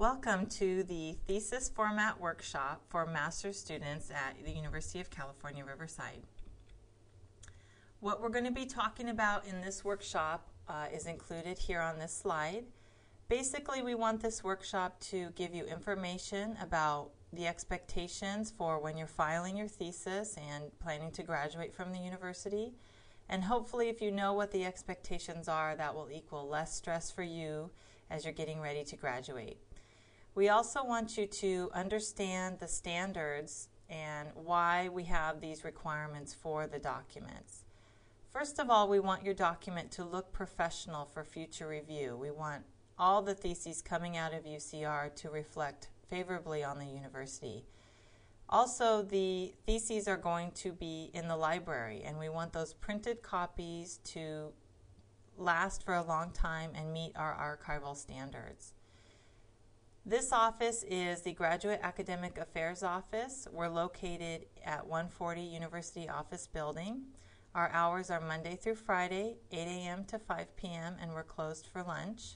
Welcome to the Thesis Format Workshop for Master's students at the University of California, Riverside. What we're going to be talking about in this workshop is included here on this slide. Basically, we want this workshop to give you information about the expectations for when you're filing your thesis and planning to graduate from the university. And hopefully, if you know what the expectations are, that will equal less stress for you as you're getting ready to graduate. We also want you to understand the standards and why we have these requirements for the documents. First of all, we want your document to look professional for future review. We want all the theses coming out of UCR to reflect favorably on the university. Also, the theses are going to be in the library, and we want those printed copies to last for a long time and meet our archival standards. This office is the Graduate Academic Affairs Office. We're located at 140 University Office Building. Our hours are Monday through Friday, 8 a.m. to 5 p.m., and we're closed for lunch.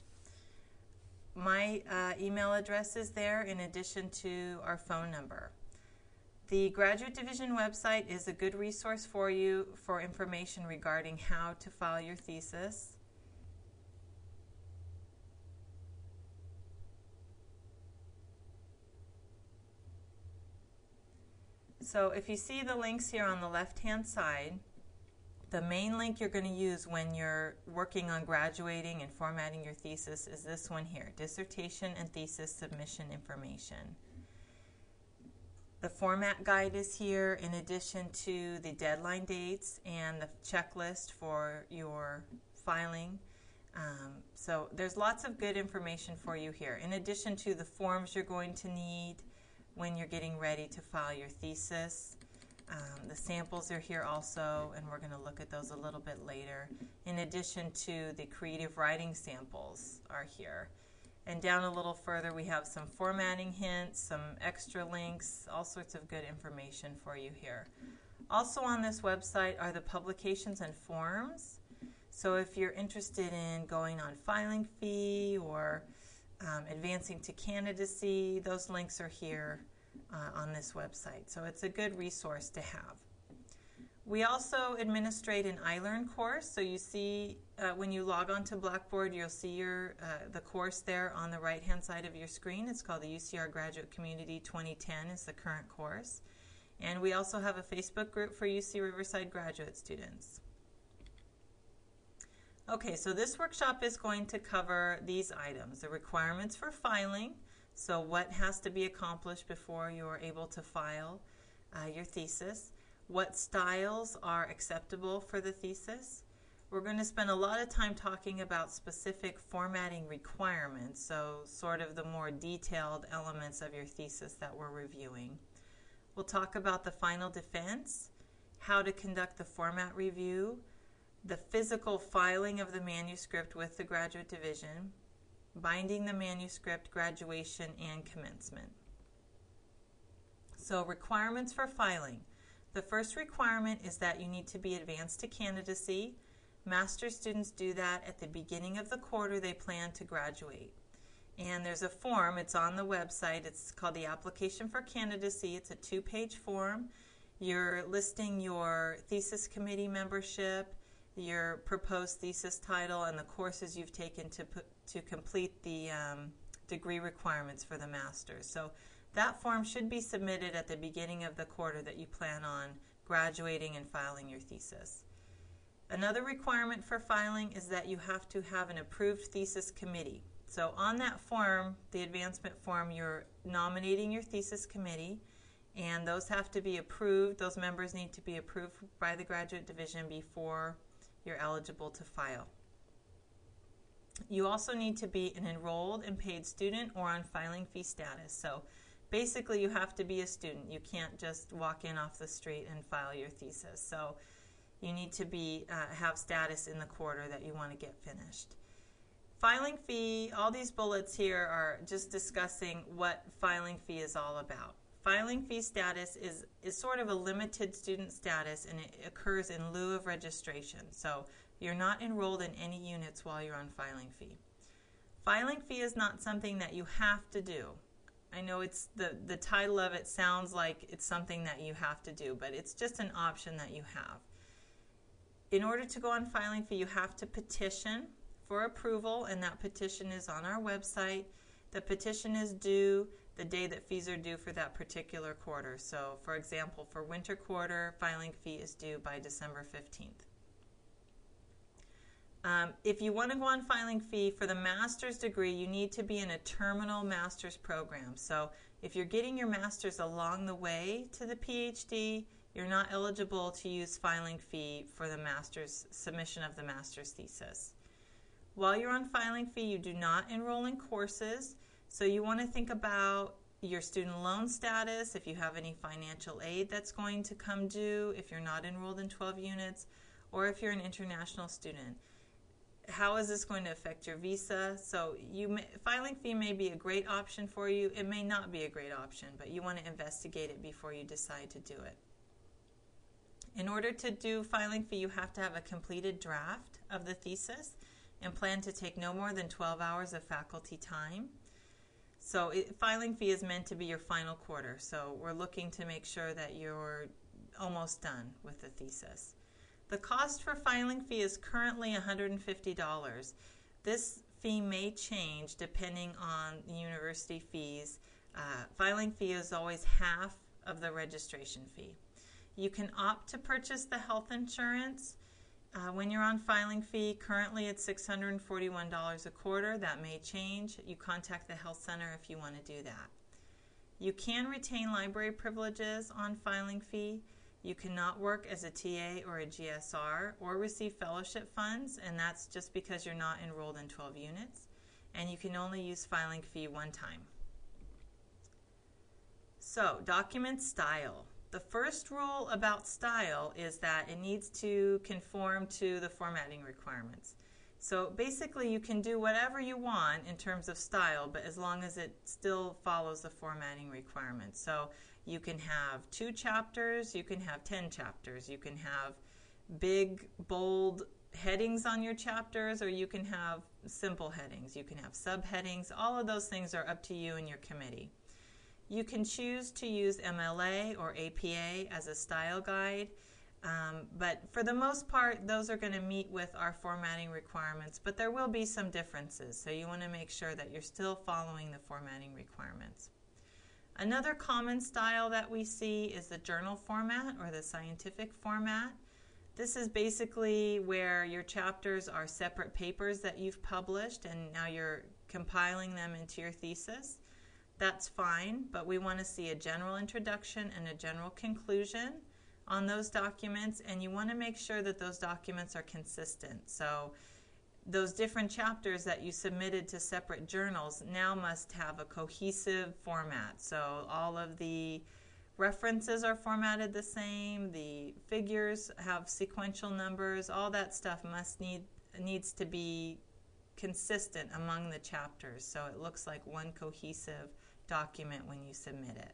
My email address is there in addition to our phone number. The Graduate Division website is a good resource for you for information regarding how to file your thesis. So if you see the links here on the left-hand side, the main link you're going to use when you're working on graduating and formatting your thesis is this one here, Dissertation and Thesis Submission Information. The format guide is here in addition to the deadline dates and the checklist for your filing. So there's lots of good information for you here. In addition to the forms you're going to need when you're getting ready to file your thesis. The samples are here also, and we're going to look at those a little bit later. In addition to the creative writing samples are here. And down a little further we have some formatting hints, some extra links, all sorts of good information for you here. Also on this website are the publications and forms. So if you're interested in going on filing fee or advancing to candidacy, those links are here on this website. So it's a good resource to have. We also administrate an iLearn course. So you see when you log on to Blackboard, you'll see the course there on the right-hand side of your screen. It's called the UCR Graduate Community 2010 is the current course. And we also have a Facebook group for UC Riverside graduate students. Okay, so this workshop is going to cover these items, the requirements for filing, so what has to be accomplished before you're able to file your thesis, what styles are acceptable for the thesis. We're going to spend a lot of time talking about specific formatting requirements, so sort of the more detailed elements of your thesis that we're reviewing. We'll talk about the final defense, how to conduct the format review, the physical filing of the manuscript with the Graduate Division, binding the manuscript, graduation, and commencement. So requirements for filing. The first requirement is that you need to be advanced to candidacy. Master's students do that at the beginning of the quarter they plan to graduate. And there's a form, it's on the website, it's called the Application for Candidacy. It's a 2-page form. You're listing your thesis committee membership, your proposed thesis title, and the courses you've taken to complete the degree requirements for the master's. So that form should be submitted at the beginning of the quarter that you plan on graduating and filing your thesis. Another requirement for filing is that you have to have an approved thesis committee. So on that form, the advancement form, you're nominating your thesis committee, and those have to be approved. Those members need to be approved by the Graduate Division before you're eligible to file. You also need to be an enrolled and paid student or on filing fee status. So basically you have to be a student. You can't just walk in off the street and file your thesis. So you need to have status in the quarter that you want to get finished. Filing fee, all these bullets here are just discussing what filing fee is all about. Filing fee status is sort of a limited student status, and it occurs in lieu of registration. So you're not enrolled in any units while you're on filing fee. Filing fee is not something that you have to do. I know it's the title of it sounds like it's something that you have to do, but it's just an option that you have. In order to go on filing fee, you have to petition for approval, and that petition is on our website. The petition is due the day that fees are due for that particular quarter. So, for example, for winter quarter, filing fee is due by December 15th. If you want to go on filing fee for the master's degree, you need to be in a terminal master's program. So if you're getting your master's along the way to the PhD, you're not eligible to use filing fee for the master's submission of the master's thesis. While you're on filing fee, you do not enroll in courses. So you want to think about your student loan status, if you have any financial aid that's going to come due, if you're not enrolled in 12 units, or if you're an international student. How is this going to affect your visa? So filing fee may be a great option for you. It may not be a great option, but you want to investigate it before you decide to do it. In order to do filing fee, you have to have a completed draft of the thesis and plan to take no more than 12 hours of faculty time. So filing fee is meant to be your final quarter. So we're looking to make sure that you're almost done with the thesis. The cost for filing fee is currently $150. This fee may change depending on the university fees. Filing fee is always half of the registration fee. You can opt to purchase the health insurance when you're on filing fee. Currently it's $641 a quarter. That may change. You contact the health center if you want to do that. You can retain library privileges on filing fee. You cannot work as a TA or a GSR or receive fellowship funds, and that's just because you're not enrolled in 12 units. And you can only use filing fee one time. So, document style. The first rule about style is that it needs to conform to the formatting requirements. So basically you can do whatever you want in terms of style, but as long as it still follows the formatting requirements. So you can have 2 chapters, you can have 10 chapters, you can have big, bold headings on your chapters, or you can have simple headings, you can have subheadings. All of those things are up to you and your committee. You can choose to use MLA or APA as a style guide, but for the most part, those are going to meet with our formatting requirements, but there will be some differences, so you want to make sure that you're still following the formatting requirements. Another common style that we see is the journal format or the scientific format. This is basically where your chapters are separate papers that you've published and now you're compiling them into your thesis. That's fine, but we want to see a general introduction and a general conclusion on those documents, and you want to make sure that those documents are consistent. So those different chapters that you submitted to separate journals now must have a cohesive format. So all of the references are formatted the same, the figures have sequential numbers, all that stuff needs to be consistent among the chapters, so it looks like one cohesive document when you submit it.